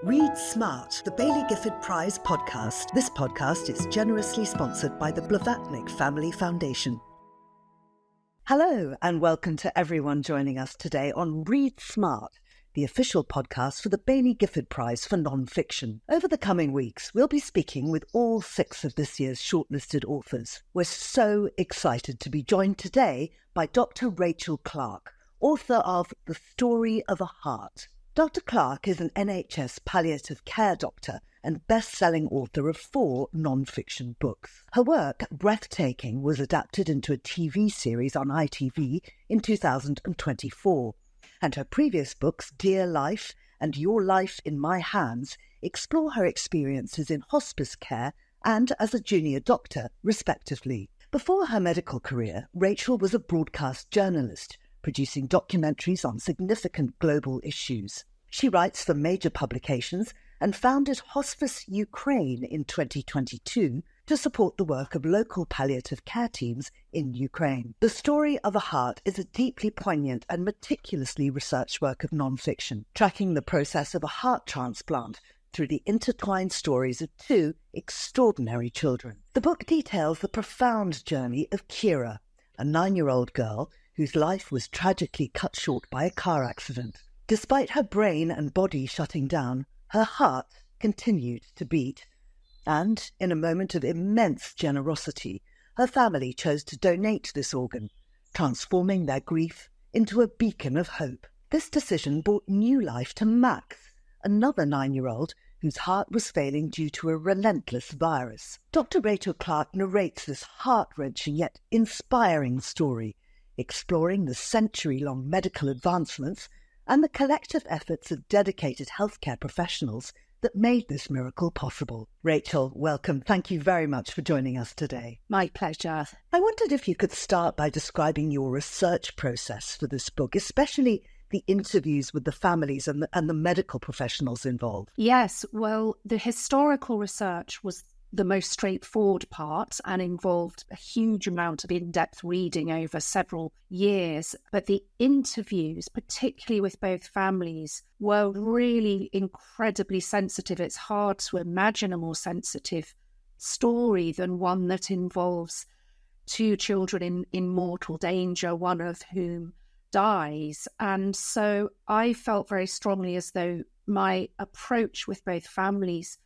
Read Smart, the Baillie Gifford Prize podcast. This podcast is generously sponsored by the Blavatnik Family Foundation. Hello, and welcome to everyone joining us today on Read Smart, the official podcast for the Baillie Gifford Prize for Non-Fiction. Over the coming weeks, we'll be speaking with all 6 of this year's shortlisted authors. We're so excited to be joined today by Dr. Rachel Clarke, author of The Story of a Heart. Dr. Clarke is an NHS palliative care doctor and best-selling author of 4 non-fiction books. Her work, Breathtaking, was adapted into a TV series on ITV in 2024, and her previous books, Dear Life and Your Life in My Hands, explore her experiences in hospice care and as a junior doctor, respectively. Before her medical career, Rachel was a broadcast journalist, producing documentaries on significant global issues. She writes for major publications and founded Hospice Ukraine in 2022 to support the work of local palliative care teams in Ukraine. The Story of a Heart is a deeply poignant and meticulously researched work of non-fiction, tracking the process of a heart transplant through the intertwined stories of 2 extraordinary children. The book details the profound journey of Kira, a 9-year-old girl whose life was tragically cut short by a car accident. Despite her brain and body shutting down, her heart continued to beat. And, in a moment of immense generosity, her family chose to donate this organ, transforming their grief into a beacon of hope. This decision brought new life to Max, another 9-year-old whose heart was failing due to a relentless virus. Dr. Rachel Clarke narrates this heart-wrenching yet inspiring story, exploring the century-long medical advancements and the collective efforts of dedicated healthcare professionals that made this miracle possible. Rachel, welcome. Thank you very much for joining us today. My pleasure. I wondered if you could start by describing your research process for this book, especially the interviews with the families and the medical professionals involved. Yes, well, the historical research was the most straightforward part and involved a huge amount of in-depth reading over several years. But the interviews, particularly with both families, were really incredibly sensitive. It's hard to imagine a more sensitive story than one that involves 2 children in mortal danger, one of whom dies. And so I felt very strongly as though my approach with both families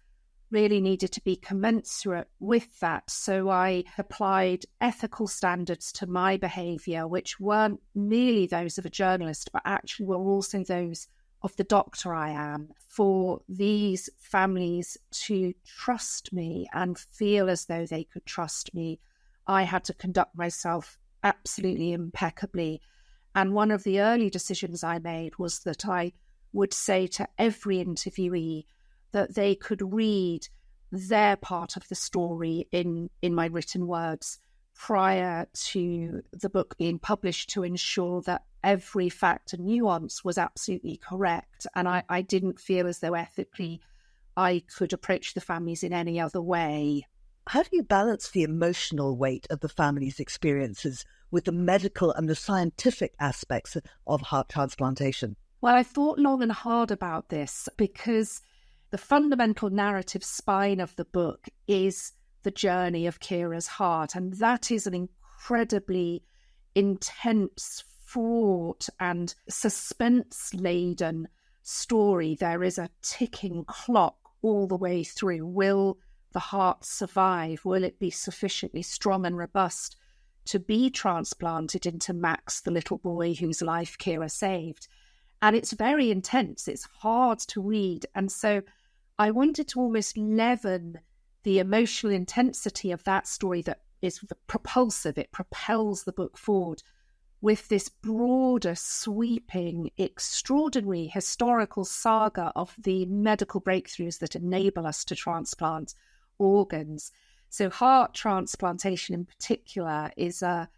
really needed to be commensurate with that. So I applied ethical standards to my behaviour, which weren't merely those of a journalist, but actually were also those of the doctor I am, for these families to trust me and feel as though they could trust me. I had to conduct myself absolutely impeccably. And one of the early decisions I made was that I would say to every interviewee that they could read their part of the story in my written words prior to the book being published, to ensure that every fact and nuance was absolutely correct. And I didn't feel as though ethically I could approach the families in any other way. How do you balance the emotional weight of the family's experiences with the medical and the scientific aspects of heart transplantation? Well, I thought long and hard about this because the fundamental narrative spine of the book is the journey of Kira's heart, and that is an incredibly intense, fraught and suspense-laden story. There is a ticking clock all the way through. Will the heart survive? Will it be sufficiently strong and robust to be transplanted into Max, the little boy whose life Kira saved? And it's very intense. It's hard to read. And so I wanted to almost leaven the emotional intensity of that story that is propulsive. It propels the book forward with this broader, sweeping, extraordinary historical saga of the medical breakthroughs that enable us to transplant organs. So heart transplantation in particular is a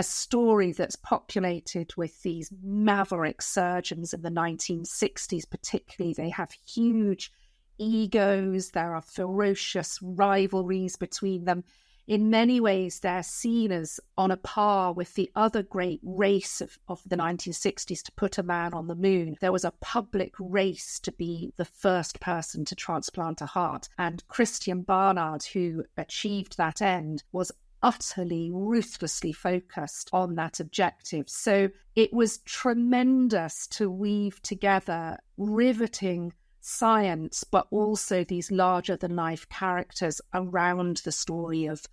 story that's populated with these maverick surgeons in the 1960s particularly. They have huge egos, there are ferocious rivalries between them. in many ways, they're seen as on a par with the other great race of the 1960s to put a man on the moon. There was a public race to be the first person to transplant a heart. And Christian Barnard, who achieved that end, was utterly, ruthlessly focused on that objective. So it was tremendous to weave together riveting science, but also these larger-than-life characters around the story of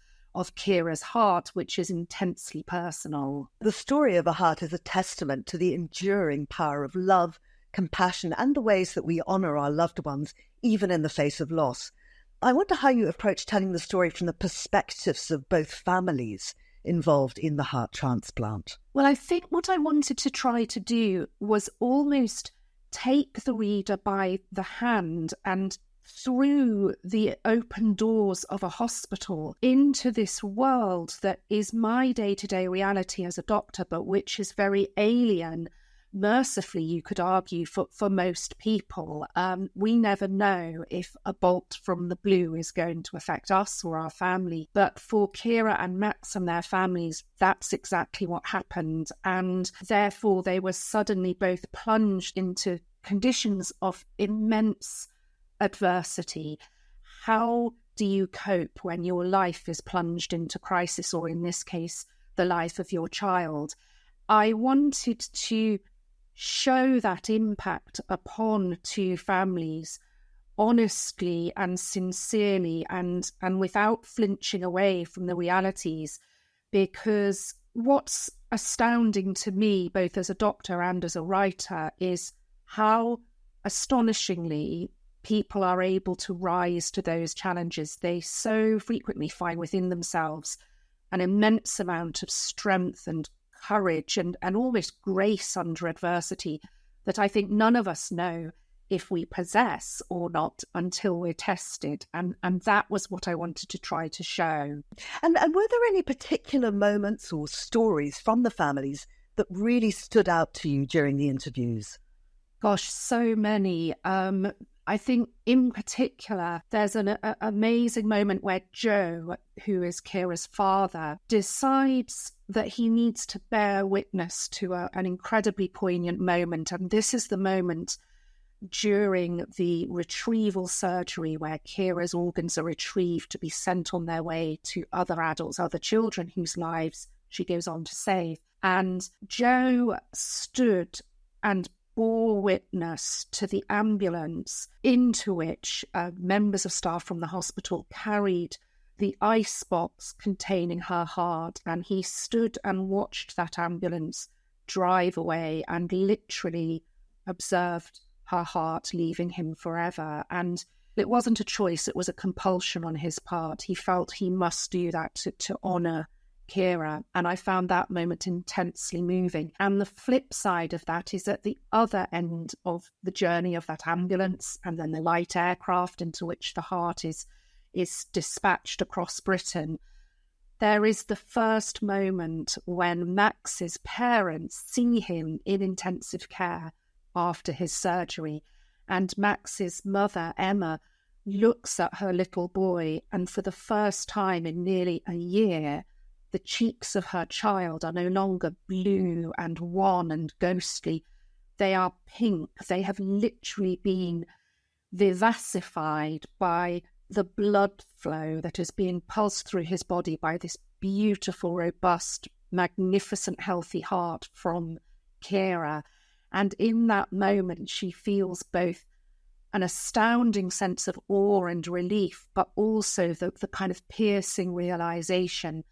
Kira's heart, which is intensely personal. The story of a heart is a testament to the enduring power of love, compassion, and the ways that we honour our loved ones, even in the face of loss. I wonder how you approach telling the story from the perspectives of both families involved in the heart transplant. Well, I think what I wanted to try to do was almost take the reader by the hand and through the open doors of a hospital into this world that is my day-to-day reality as a doctor, but which is very alien, mercifully, you could argue, for most people. We never know if a bolt from the blue is going to affect us or our family. But for Kira and Max and their families, that's exactly what happened. And therefore, they were suddenly both plunged into conditions of immense adversity. How do you cope when your life is plunged into crisis, or in this case, the life of your child? I wanted to show that impact upon two families honestly and sincerely and without flinching away from the realities, because what's astounding to me, both as a doctor and as a writer, is how astonishingly people are able to rise to those challenges. They so frequently find within themselves an immense amount of strength and courage and almost grace under adversity that I think none of us know if we possess or not until we're tested. And that was what I wanted to try to show. And were there any particular moments or stories from the families that really stood out to you during the interviews? Gosh, so many. I think in particular, there's an amazing moment where Joe, who is Kira's father, decides that he needs to bear witness to an incredibly poignant moment. And this is the moment during the retrieval surgery where Kira's organs are retrieved to be sent on their way to other adults, other children whose lives she goes on to save. And Joe stood and bore witness to the ambulance into which members of staff from the hospital carried the icebox containing her heart, and he stood and watched that ambulance drive away and literally observed her heart leaving him forever. And it wasn't a choice, it was a compulsion on his part. He felt he must do that to honour Kira, and I found that moment intensely moving. And the flip side of that is at the other end of the journey of that ambulance and then the light aircraft into which the heart is dispatched across Britain, there is the first moment when Max's parents see him in intensive care after his surgery, and Max's mother, Emma, looks at her little boy, and for the first time in nearly a year, the cheeks of her child are no longer blue and wan and ghostly. They are pink. They have literally been vivified by the blood flow that is being pulsed through his body by this beautiful, robust, magnificent, healthy heart from Kira. And in that moment, she feels both an astounding sense of awe and relief, but also the kind of piercing realization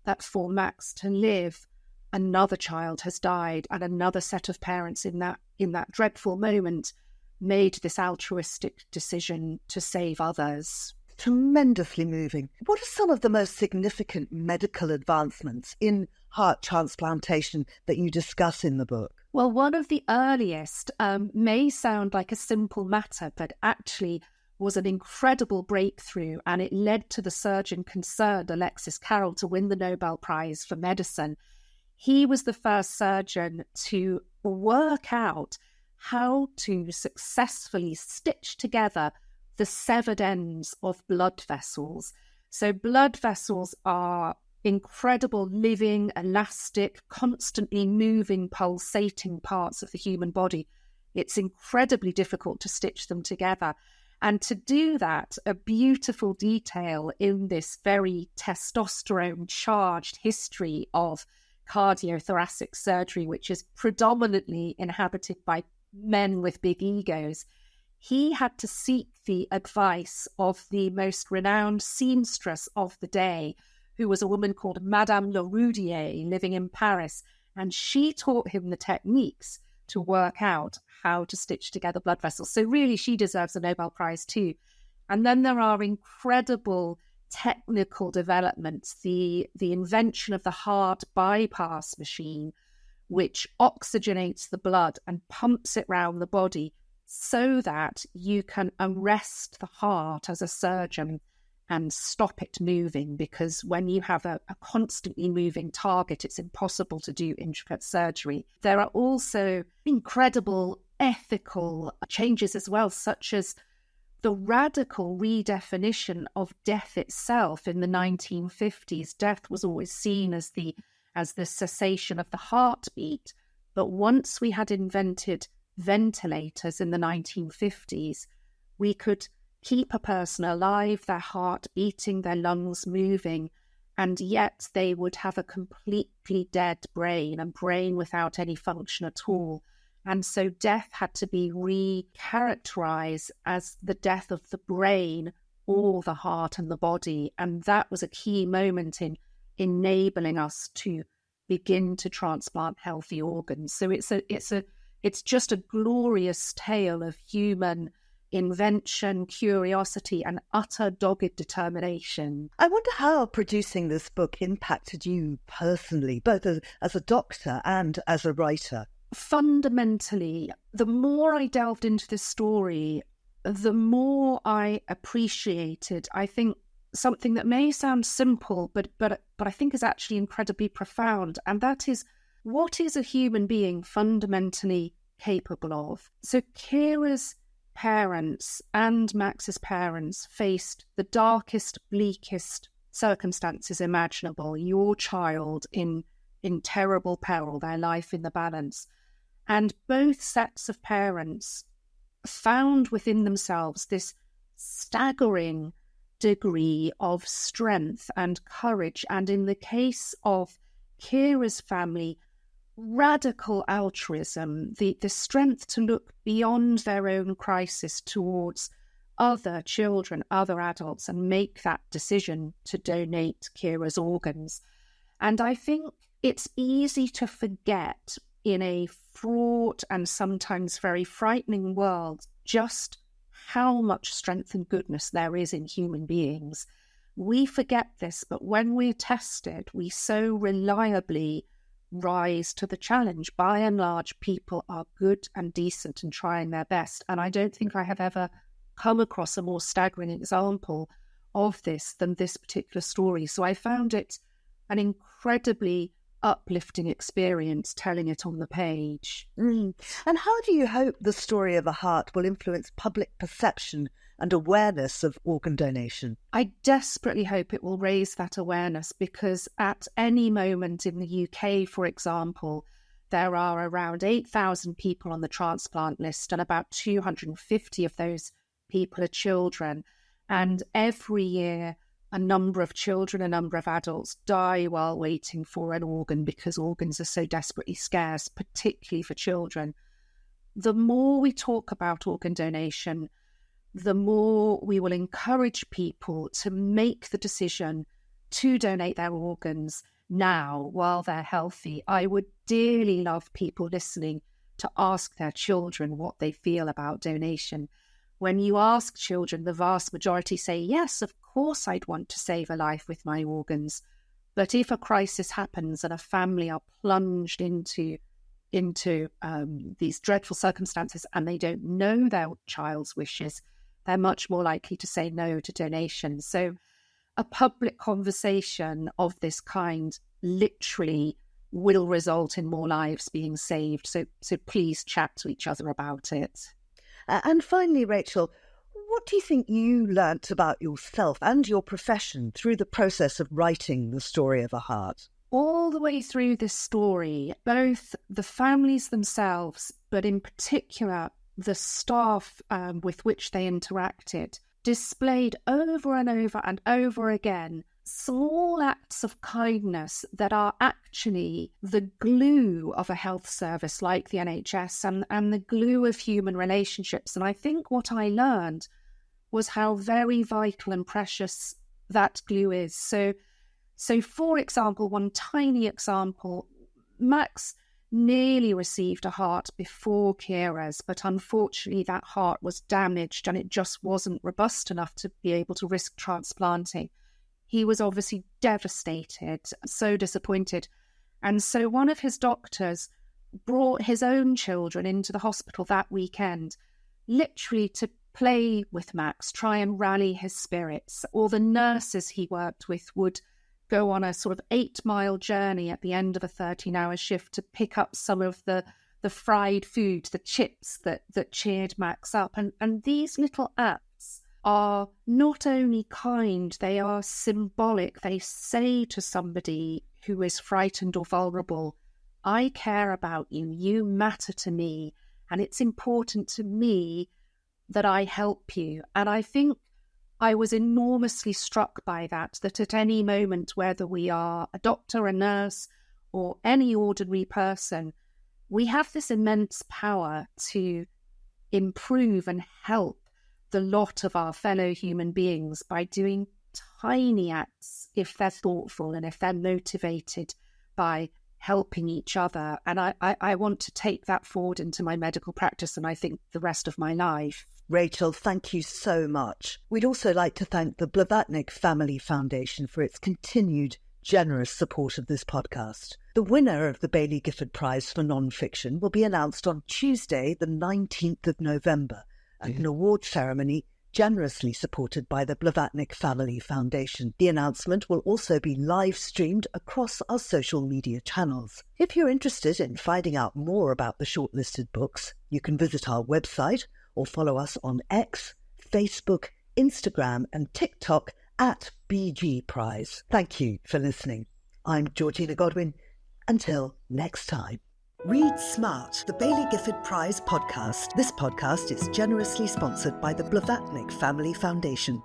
that for Max to live, another child has died, and another set of parents in that dreadful moment made this altruistic decision to save others. Tremendously moving. What are some of the most significant medical advancements in heart transplantation that you discuss in the book? Well, one of the earliest may sound like a simple matter, but actually was an incredible breakthrough, and it led to the surgeon concerned, Alexis Carrel, to win the Nobel Prize for Medicine. He was the first surgeon to work out how to successfully stitch together the severed ends of blood vessels So blood vessels are incredible, living, elastic, constantly moving, pulsating parts of the human body. It's incredibly difficult to stitch them together. And to do that, a beautiful detail in this very testosterone-charged history of cardiothoracic surgery, which is predominantly inhabited by men with big egos, he had to seek the advice of the most renowned seamstress of the day, who was a woman called Madame Leroudier, living in Paris. And she taught him the techniques to work out how to stitch together blood vessels. So really, she deserves a Nobel Prize too. And then there are incredible technical developments, the invention of the heart bypass machine, which oxygenates the blood and pumps it round the body so that you can arrest the heart as a surgeon and stop it moving, because when you have a constantly moving target, it's impossible to do intricate surgery. There are also incredible ethical changes as well, such as the radical redefinition of death itself in the 1950s. Death was always seen as the cessation of the heartbeat. But once we had invented ventilators in the 1950s, we could keep a person alive, their heart beating, their lungs moving, and yet they would have a completely dead brain, a brain without any function at all. And so death had to be re-characterized as the death of the brain or the heart and the body. And that was a key moment in enabling us to begin to transplant healthy organs. So it's just a glorious tale of human invention, curiosity, and utter dogged determination. I wonder how producing this book impacted you personally, both as a doctor and as a writer. Fundamentally, the more I delved into this story, the more I appreciated, I think, something that may sound simple, but I think is actually incredibly profound, and that is, what is a human being fundamentally capable of? So Kira's parents and Max's parents faced the darkest, bleakest circumstances imaginable. Your child in terrible peril, their life in the balance. And both sets of parents found within themselves this staggering degree of strength and courage. And in the case of Kira's family, radical altruism, the strength to look beyond their own crisis towards other children, other adults, and make that decision to donate Kira's organs. And I think it's easy to forget in a fraught and sometimes very frightening world just how much strength and goodness there is in human beings. We forget this, but when we're tested, we so reliably rise to the challenge. By and large, people are good and decent and trying their best. And I don't think I have ever come across a more staggering example of this than this particular story. So I found it an incredibly uplifting experience telling it on the page. And how do you hope the story of a heart will influence public perception and awareness of organ donation? I desperately hope it will raise that awareness, because at any moment in the UK, for example, there are around 8,000 people on the transplant list, and about 250 of those people are children. And every year, a number of children, a number of adults die while waiting for an organ, because organs are so desperately scarce, particularly for children. The more we talk about organ donation, the more we will encourage people to make the decision to donate their organs now while they're healthy. I would dearly love people listening to ask their children what they feel about donation. When you ask children, the vast majority say, yes, of course I'd want to save a life with my organs. But if a crisis happens and a family are plunged into these dreadful circumstances and they don't know their child's wishes, they're much more likely to say no to donation. So a public conversation of this kind literally will result in more lives being saved. So please chat to each other about it. And finally, Rachel, What do you think you learnt about yourself and your profession through the process of writing The Story of a Heart? All the way through this story, both the families themselves, but in particular the staff with which they interacted, displayed over and over and over again small acts of kindness that are actually the glue of a health service like the NHS and the glue of human relationships. And I think what I learned was how very vital and precious that glue is. So for example, one tiny example, Max nearly received a heart before Kira's, but unfortunately that heart was damaged and it just wasn't robust enough to be able to risk transplanting. He was obviously devastated, so disappointed. And so one of his doctors brought his own children into the hospital that weekend, literally to play with Max, try and rally his spirits. Or the nurses he worked with would go on a sort of 8-mile journey at the end of a 13-hour shift to pick up some of the fried food, the chips that cheered Max up. And these little acts are not only kind, they are symbolic. They say to somebody who is frightened or vulnerable, I care about you, you matter to me, and it's important to me that I help you. And I think I was enormously struck by that at any moment, whether we are a doctor, a nurse, or any ordinary person, we have this immense power to improve and help the lot of our fellow human beings by doing tiny acts if they're thoughtful and if they're motivated by helping each other. And I want to take that forward into my medical practice and I think the rest of my life. Rachel, thank you so much. We'd also like to thank the Blavatnik Family Foundation for its continued generous support of this podcast. The winner of the Baillie Gifford Prize for Non-Fiction will be announced on Tuesday, the 19th of November, at an award ceremony generously supported by the Blavatnik Family Foundation. The announcement will also be live streamed across our social media channels. If you're interested in finding out more about the shortlisted books, you can visit our website or follow us on X, Facebook, Instagram and TikTok at BG Prize. Thank you for listening. I'm Georgina Godwin. Until next time. Read Smart, the Baillie Gifford Prize podcast. This podcast is generously sponsored by the Blavatnik Family Foundation.